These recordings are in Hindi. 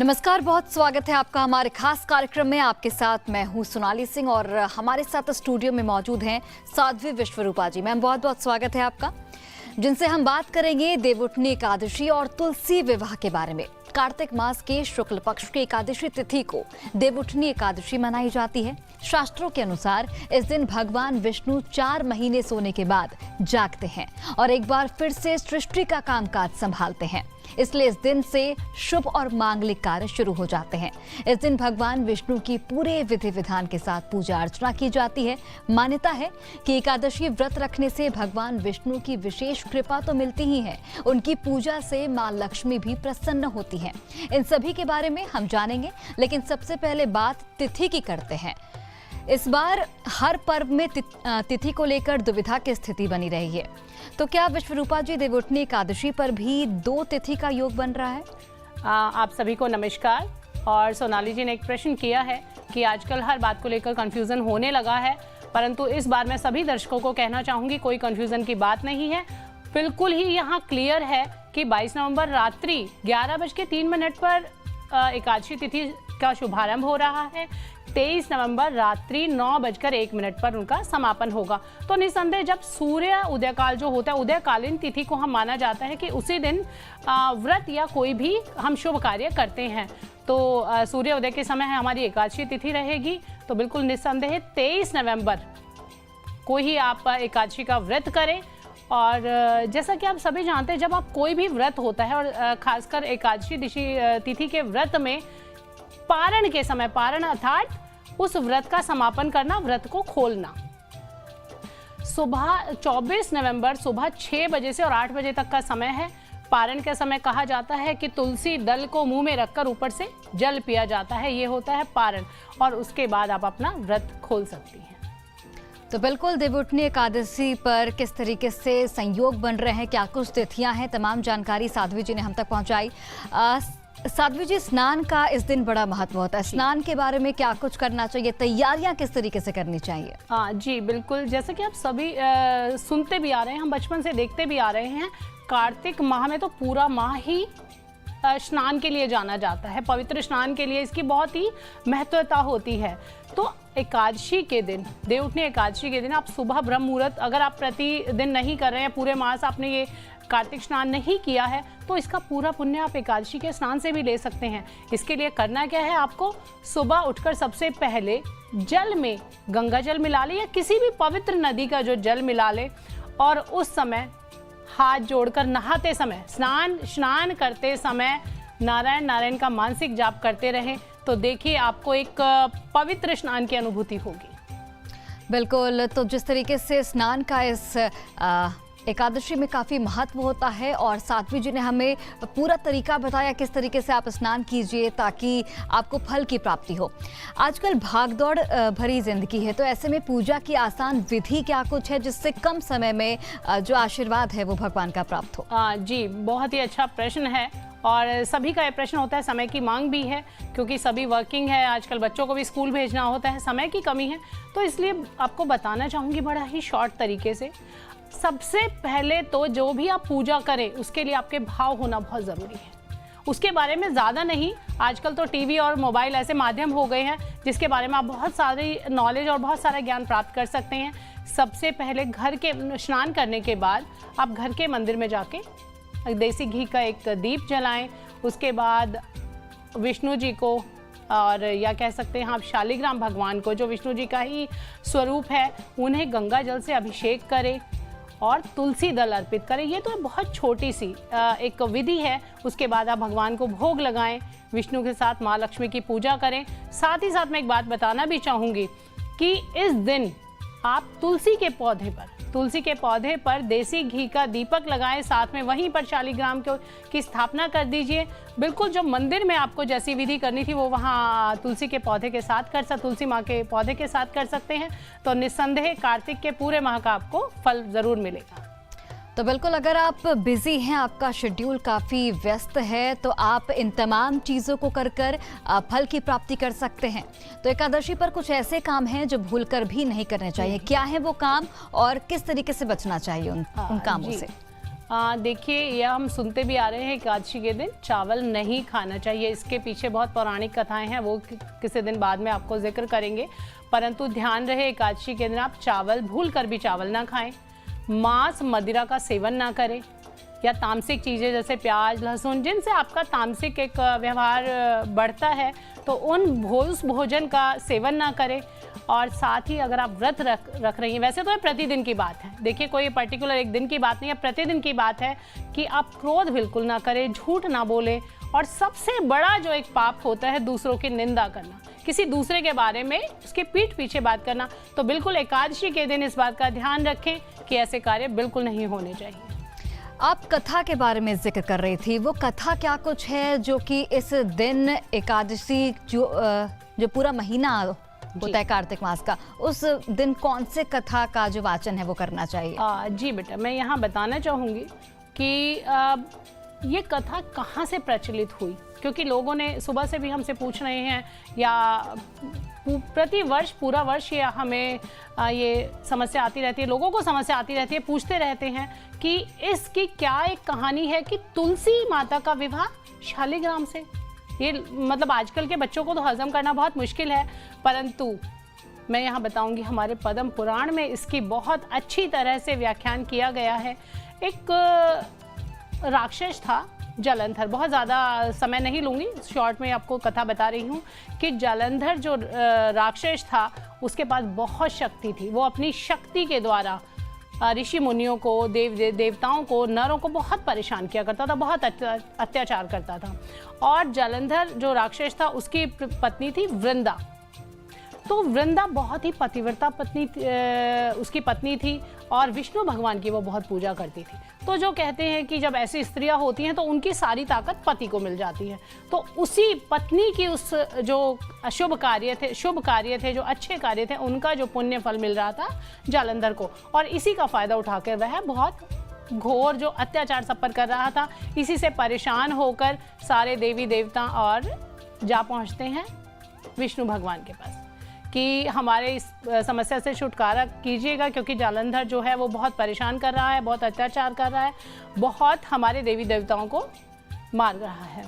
नमस्कार, बहुत स्वागत है आपका हमारे खास कार्यक्रम में। आपके साथ मैं हूं सोनाली सिंह और हमारे साथ स्टूडियो में मौजूद हैं साध्वी विश्वरूपा जी। मैम, बहुत बहुत स्वागत है आपका, जिनसे हम बात करेंगे देवउठनी एकादशी और तुलसी विवाह के बारे में। कार्तिक मास के शुक्ल पक्ष की एकादशी तिथि को देवउठनी एकादशी मनाई जाती है। शास्त्रों के अनुसार इस दिन भगवान विष्णु 4 महीने सोने के बाद जागते हैं और एक बार फिर से सृष्टि का कामकाज संभालते हैं। इसलिए इस दिन से शुभ और मांगलिक कार्य शुरू हो जाते हैं। इस दिन भगवान विष्णु की पूरे विधि विधान के साथ पूजा अर्चना की जाती है। मान्यता है कि एकादशी व्रत रखने से भगवान विष्णु की विशेष कृपा तो मिलती ही है, उनकी पूजा से मां लक्ष्मी भी प्रसन्न होती है। इन सभी के बारे में हम जानेंगे, लेकिन सबसे पहले बात तिथि की करते हैं। इस बार हर पर्व में तिथि को लेकर दुविधा की स्थिति बनी रही है, तो क्या विश्वरूपा जी देवउठनी एकादशी पर भी 2 तिथि का योग बन रहा है? आप सभी को नमस्कार। और सोनाली जी ने एक प्रश्न किया है कि आजकल हर बात को लेकर कंफ्यूजन होने लगा है, परंतु इस बार मैं सभी दर्शकों को कहना चाहूँगी कोई कंफ्यूजन की बात नहीं है। बिल्कुल ही यहाँ क्लियर है कि 22 नवंबर रात्रि 11:03 पर एकादशी तिथि का शुभारंभ हो रहा है। 23 नवंबर रात्रि 9:01 पर उनका समापन होगा। तो निस्संदेह जब सूर्य उदयकाल जो होता है, उदयकालीन तिथि को हम माना जाता है कि उसी दिन व्रत या कोई भी हम शुभ कार्य करते हैं। तो सूर्य उदय के समय हमारी एकादशी तिथि रहेगी। तो बिल्कुल निस्संदेह 23 नवंबर को ही आप एकादशी का व्रत करें। और जैसा कि आप सभी जानते हैं, जब आप कोई भी व्रत होता है और खासकर एकादशी तिथि के व्रत में पारण के समय, पारण अर्थात उस व्रत का समापन करना, व्रत को खोलना, सुबह 24 नवंबर सुबह 6 बजे से और 8 बजे तक का समय है। पारण के समय कहा जाता है कि तुलसी दल को मुंह में रखकर ऊपर से जल पिया जाता है, ये होता है पारण। और उसके बाद आप अपना व्रत खोल सकती हैं। तो बिल्कुल देवउठनी एकादशी पर किस तरीके से संयोग बन रहे हैं, क्या कुछ तिथियां हैं, तमाम जानकारी साध्वी जी ने हम तक पहुंचाई। साध्वी जी, स्नान का इस दिन बड़ा महत्व होता है, स्नान के बारे में क्या कुछ करना चाहिए, तैयारियां किस तरीके से करनी चाहिए? हाँ जी, बिल्कुल। जैसे कि आप सभी सुनते भी आ रहे हैं, हम बचपन से देखते भी आ रहे हैं, कार्तिक माह में तो पूरा माह ही स्नान के लिए जाना जाता है, पवित्र स्नान के लिए इसकी बहुत ही महत्वता होती है। तो एकादशी के दिन, देवउठनी एकादशी के दिन आप सुबह ब्रह्म मुहूर्त, अगर आप प्रतिदिन नहीं कर रहे हैं, पूरे मास आपने ये कार्तिक स्नान नहीं किया है, तो इसका पूरा पुण्य आप एकादशी के स्नान से भी ले सकते हैं। इसके लिए करना क्या है, आपको सुबह उठकर सबसे पहले जल में गंगा जल मिला ले या किसी भी पवित्र नदी का जो जल मिला ले, और उस समय हाथ जोड़कर नहाते समय, स्नान करते समय नारायण नारायण का मानसिक जाप करते रहें। तो देखिए आपको एक पवित्र स्नान की अनुभूति होगी। बिल्कुल। तो जिस तरीके से स्नान का इस एकादशी में काफ़ी महत्व होता है, और साध्वी जी ने हमें पूरा तरीका बताया किस तरीके से आप स्नान कीजिए ताकि आपको फल की प्राप्ति हो। आजकल भागदौड़ भरी जिंदगी है, तो ऐसे में पूजा की आसान विधि क्या कुछ है जिससे कम समय में जो आशीर्वाद है वो भगवान का प्राप्त हो? जी, बहुत ही अच्छा प्रश्न है, और सभी का ये प्रश्न होता है। समय की मांग भी है, क्योंकि सभी वर्किंग है, आजकल बच्चों को भी स्कूल भेजना होता है, समय की कमी है। तो इसलिए आपको बताना चाहूँगी बड़ा ही शॉर्ट तरीके से। सबसे पहले तो जो भी आप पूजा करें उसके लिए आपके भाव होना बहुत ज़रूरी है। उसके बारे में ज़्यादा नहीं, आजकल तो टीवी और मोबाइल ऐसे माध्यम हो गए हैं जिसके बारे में आप बहुत सारी नॉलेज और बहुत सारा ज्ञान प्राप्त कर सकते हैं। सबसे पहले घर के स्नान करने के बाद आप घर के मंदिर में जाके देसी घी का एक दीप जलाएं। उसके बाद विष्णु जी को, और या कह सकते हैं आप शालिग्राम भगवान को, जो विष्णु जी का ही स्वरूप है, उन्हें गंगा जल से अभिषेक करें और तुलसी दल अर्पित करें। ये तो बहुत छोटी सी एक विधि है। उसके बाद आप भगवान को भोग लगाएं, विष्णु के साथ माँ लक्ष्मी की पूजा करें। साथ ही साथ मैं एक बात बताना भी चाहूँगी कि इस दिन आप तुलसी के पौधे पर देसी घी का दीपक लगाएं, साथ में वहीं पर शालिग्राम की स्थापना कर दीजिए। बिल्कुल जो मंदिर में आपको जैसी विधि करनी थी वो वहाँ तुलसी के पौधे के साथ तुलसी माँ के पौधे के साथ कर सकते हैं। तो निस्संदेह कार्तिक के पूरे माह का आपको फल जरूर मिलेगा। तो बिल्कुल, अगर आप बिजी हैं, आपका शेड्यूल काफ़ी व्यस्त है, तो आप इन तमाम चीज़ों को कर फल की प्राप्ति कर सकते हैं। तो एकादशी पर कुछ ऐसे काम हैं जो भूलकर भी नहीं करने चाहिए। क्या है वो काम और किस तरीके से बचना चाहिए उन कामों से? देखिए, यह हम सुनते भी आ रहे हैं एकादशी के दिन चावल नहीं खाना चाहिए। इसके पीछे बहुत पौराणिक कथाएं हैं, वो किसी दिन बाद में आपको जिक्र करेंगे। परंतु ध्यान रहे, एकादशी के दिन आप चावल भूल कर भी चावल ना खाएं, मांस मदिरा का सेवन ना करें, या तामसिक चीज़ें जैसे प्याज लहसुन जिनसे आपका तामसिक एक व्यवहार बढ़ता है, तो उन भोजन का सेवन ना करें। और साथ ही अगर आप व्रत रख रही हैं, वैसे तो ये प्रतिदिन की बात है, देखिए कोई पर्टिकुलर एक दिन की बात नहीं है, प्रतिदिन की बात है कि आप क्रोध बिल्कुल ना करें, झूठ ना बोलें। और सबसे बड़ा जो एक पाप होता है दूसरों की निंदा करना, किसी दूसरे के बारे में उसके पीठ पीछे बात करना। तो बिल्कुल एकादशी के दिन इस बात का ध्यान रखें कि ऐसे कार्य बिल्कुल नहीं होने चाहिए। आप कथा के बारे में जिक्र कर रही थी, वो कथा क्या कुछ है जो कि इस दिन एकादशी जो पूरा महीना होता है कार्तिक मास का, उस दिन कौन से कथा का जो वाचन है वो करना चाहिए? जी बेटा, मैं यहाँ बताना चाहूँगी कि ये कथा कहाँ से प्रचलित हुई, क्योंकि लोगों ने सुबह से भी हमसे पूछ रहे हैं, या प्रति वर्ष पूरा वर्ष ये हमें ये समस्या आती रहती है, लोगों को समस्या आती रहती है, पूछते रहते हैं कि इसकी क्या एक कहानी है कि तुलसी माता का विवाह शालिग्राम से। ये मतलब आजकल के बच्चों को तो हजम करना बहुत मुश्किल है, परंतु मैं यहाँ बताऊंगी हमारे पद्म पुराण में इसकी बहुत अच्छी तरह से व्याख्यान किया गया है। एक राक्षस था जालंधर, बहुत ज़्यादा समय नहीं लूँगी, शॉर्ट में आपको कथा बता रही हूँ कि जालंधर जो राक्षस था उसके पास बहुत शक्ति थी। वो अपनी शक्ति के द्वारा ऋषि मुनियों को, देवताओं को, नरों को बहुत परेशान किया करता था, बहुत अत्याचार करता था। और जालंधर जो राक्षस था उसकी पत्नी थी वृंदा। तो वृंदा बहुत ही पतिव्रता उसकी पत्नी थी और विष्णु भगवान की वो बहुत पूजा करती थी। तो जो कहते हैं कि जब ऐसी स्त्रियां होती हैं तो उनकी सारी ताकत पति को मिल जाती है। तो उसी पत्नी की उस जो शुभ कार्य थे, जो अच्छे कार्य थे, उनका जो पुण्य फल मिल रहा था जालंधर को, और इसी का फायदा उठाकर वह बहुत घोर जो अत्याचार सब पर कर रहा था, इसी से परेशान होकर सारे देवी देवता और जा पहुँचते हैं विष्णु भगवान के पास कि हमारे इस समस्या से छुटकारा कीजिएगा, क्योंकि जालंधर जो है वो बहुत परेशान कर रहा है, बहुत अत्याचार कर रहा है, बहुत हमारे देवी देवताओं को मार रहा है।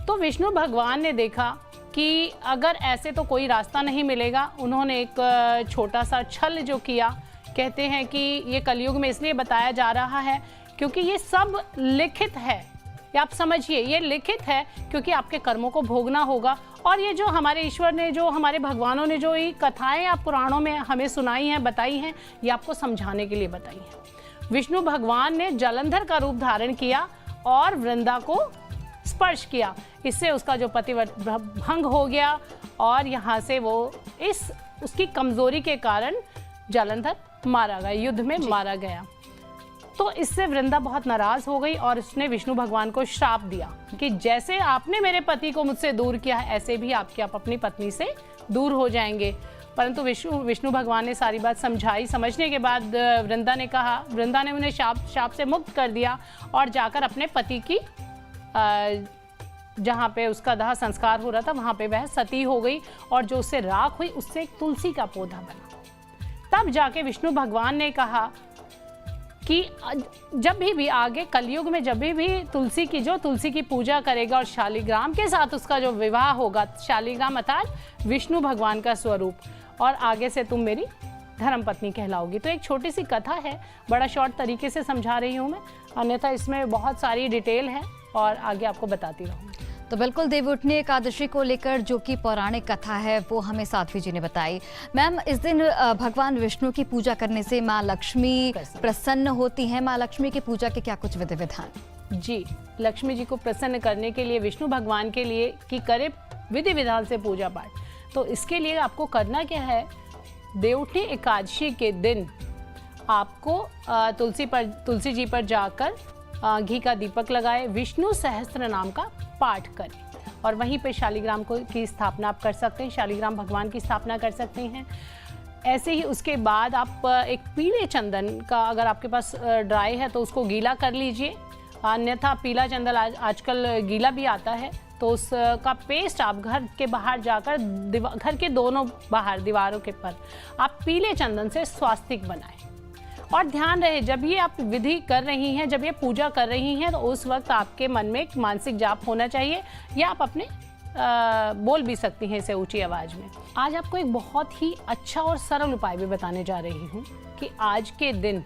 तो विष्णु भगवान ने देखा कि अगर ऐसे तो कोई रास्ता नहीं मिलेगा। उन्होंने एक छोटा सा छल जो किया, कहते हैं कि ये कलयुग में इसलिए बताया जा रहा है क्योंकि ये सब लिखित है, या आप समझिए ये लिखित है क्योंकि आपके कर्मों को भोगना होगा। और ये जो हमारे ईश्वर ने, जो हमारे भगवानों ने जो ये कथाएं आप पुराणों में हमें सुनाई हैं, बताई हैं, ये आपको समझाने के लिए बताई हैं। विष्णु भगवान ने जालंधर का रूप धारण किया और वृंदा को स्पर्श किया, इससे उसका जो पतिव्रत भंग हो गया और यहाँ से वो उसकी कमजोरी के कारण जालंधर मारा गया, युद्ध में मारा गया। तो इससे वृंदा बहुत नाराज हो गई और उसने विष्णु भगवान को श्राप दिया कि जैसे आपने मेरे पति को मुझसे दूर किया है, ऐसे भी आप अपनी पत्नी से दूर हो जाएंगे। परंतु विष्णु भगवान ने सारी बात समझाई। समझने के बाद वृंदा ने उन्हें शाप से मुक्त कर दिया और जाकर अपने पति की जहाँ पे उसका दाह संस्कार हो रहा था वहाँ पे वह सती हो गई, और जो उससे राख हुई उससे एक तुलसी का पौधा बना। तब जाके विष्णु भगवान ने कहा कि जब भी आगे कलयुग में जब भी तुलसी की पूजा करेगा और शालिग्राम के साथ उसका जो विवाह होगा, शालिग्राम अर्थात विष्णु भगवान का स्वरूप, और आगे से तुम मेरी धर्मपत्नी कहलाओगी। तो एक छोटी सी कथा है, बड़ा शॉर्ट तरीके से समझा रही हूँ मैं, अन्यथा इसमें बहुत सारी डिटेल है और आगे आपको बताती रहूँगी। तो बिल्कुल देवउठनी एकादशी को लेकर जो कि पौराणिक कथा है वो हमें साध्वी जी ने बताई। मैम, इस दिन भगवान विष्णु की पूजा करने से माँ लक्ष्मी प्रसन्न होती हैं। माँ लक्ष्मी की पूजा के क्या कुछ विधि विधान? जी, लक्ष्मी जी को प्रसन्न करने के लिए, विष्णु भगवान के लिए कि करे विधि विधान से पूजा पाठ, तो इसके लिए आपको करना क्या है, देवउठनी एकादशी के दिन आपको तुलसी जी पर जाकर घी का दीपक लगाए, विष्णु सहस्त्र नाम का पाठ करें और वहीं पे शालिग्राम की स्थापना आप कर सकते हैं, शालिग्राम भगवान की स्थापना कर सकते हैं। ऐसे ही उसके बाद आप एक पीले चंदन का, अगर आपके पास ड्राई है तो उसको गीला कर लीजिए, अन्यथा पीला चंदन आजकल गीला भी आता है, तो उसका पेस्ट आप घर के बाहर जाकर घर के दोनों बाहर दीवारों के पर आप पीले चंदन से स्वास्तिक बनाएं और ध्यान रहे जब ये आप विधि कर रही हैं, जब ये पूजा कर रही हैं, तो उस वक्त आपके मन में एक मानसिक जाप होना चाहिए, या आप अपने बोल भी सकती हैं इसे ऊंची आवाज में। आज आपको एक बहुत ही अच्छा और सरल उपाय भी बताने जा रही हूँ कि आज के दिन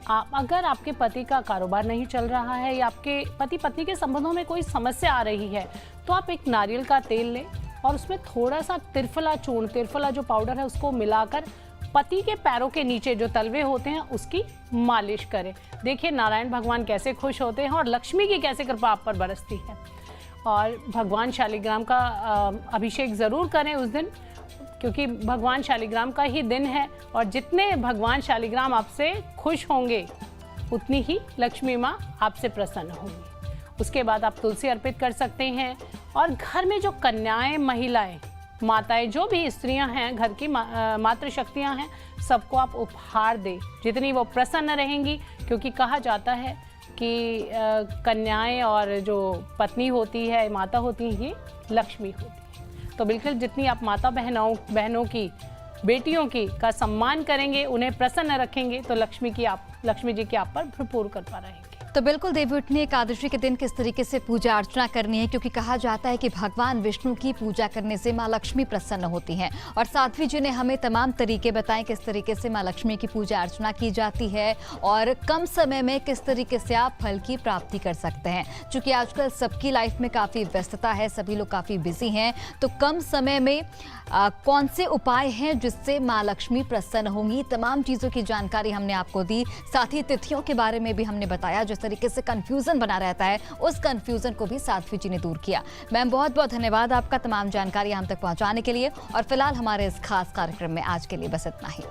अगर आपके पति का कारोबार नहीं चल रहा है या आपके पति पत्नी के संबंधों में कोई समस्या आ रही है, तो आप एक नारियल का तेल लें और उसमें थोड़ा सा त्रिफला चूर्ण, त्रिफला जो पाउडर है उसको मिलाकर पति के पैरों के नीचे जो तलवे होते हैं उसकी मालिश करें। देखिए नारायण भगवान कैसे खुश होते हैं और लक्ष्मी की कैसे कृपा आप पर बरसती है। और भगवान शालिग्राम का अभिषेक ज़रूर करें उस दिन, क्योंकि भगवान शालिग्राम का ही दिन है और जितने भगवान शालिग्राम आपसे खुश होंगे उतनी ही लक्ष्मी माँ आपसे प्रसन्न होंगी। उसके बाद आप तुलसी अर्पित कर सकते हैं और घर में जो कन्याएं, महिलाएं, माताएं, जो भी स्त्रियां हैं, घर की मातृशक्तियां हैं, सबको आप उपहार दें जितनी वो प्रसन्न रहेंगी, क्योंकि कहा जाता है कि कन्याएं और जो पत्नी होती है, माता होती है, ये लक्ष्मी होती है। तो बिल्कुल जितनी आप माता बहनों की, बेटियों की का सम्मान करेंगे, उन्हें प्रसन्न रखेंगे, तो लक्ष्मी जी की आप पर भरपूर कृपा रहेगी। तो बिल्कुल देवी उठनी एकादशी के दिन किस तरीके से पूजा अर्चना करनी है, क्योंकि कहा जाता है कि भगवान विष्णु की पूजा करने से माँ लक्ष्मी प्रसन्न होती हैं। और साध्वी जी ने हमें तमाम तरीके बताए किस तरीके से माँ लक्ष्मी की पूजा अर्चना की जाती है और कम समय में किस तरीके से आप फल की प्राप्ति कर सकते हैं। क्योंकि आजकल सबकी लाइफ में काफ़ी व्यस्तता है, सभी लोग काफ़ी बिजी हैं, तो कम समय में कौन से उपाय हैं जिससे माँ लक्ष्मी प्रसन्न होंगी, तमाम चीज़ों की जानकारी हमने आपको दी। साथ ही तिथियों के बारे में भी हमने बताया, जिस तरीके से कंफ्यूजन बना रहता है उस कंफ्यूजन को भी साध्वी जी ने दूर किया। मैम बहुत बहुत धन्यवाद आपका तमाम जानकारी हम तक पहुंचाने के लिए। और फिलहाल हमारे इस खास कार्यक्रम में आज के लिए बस इतना ही।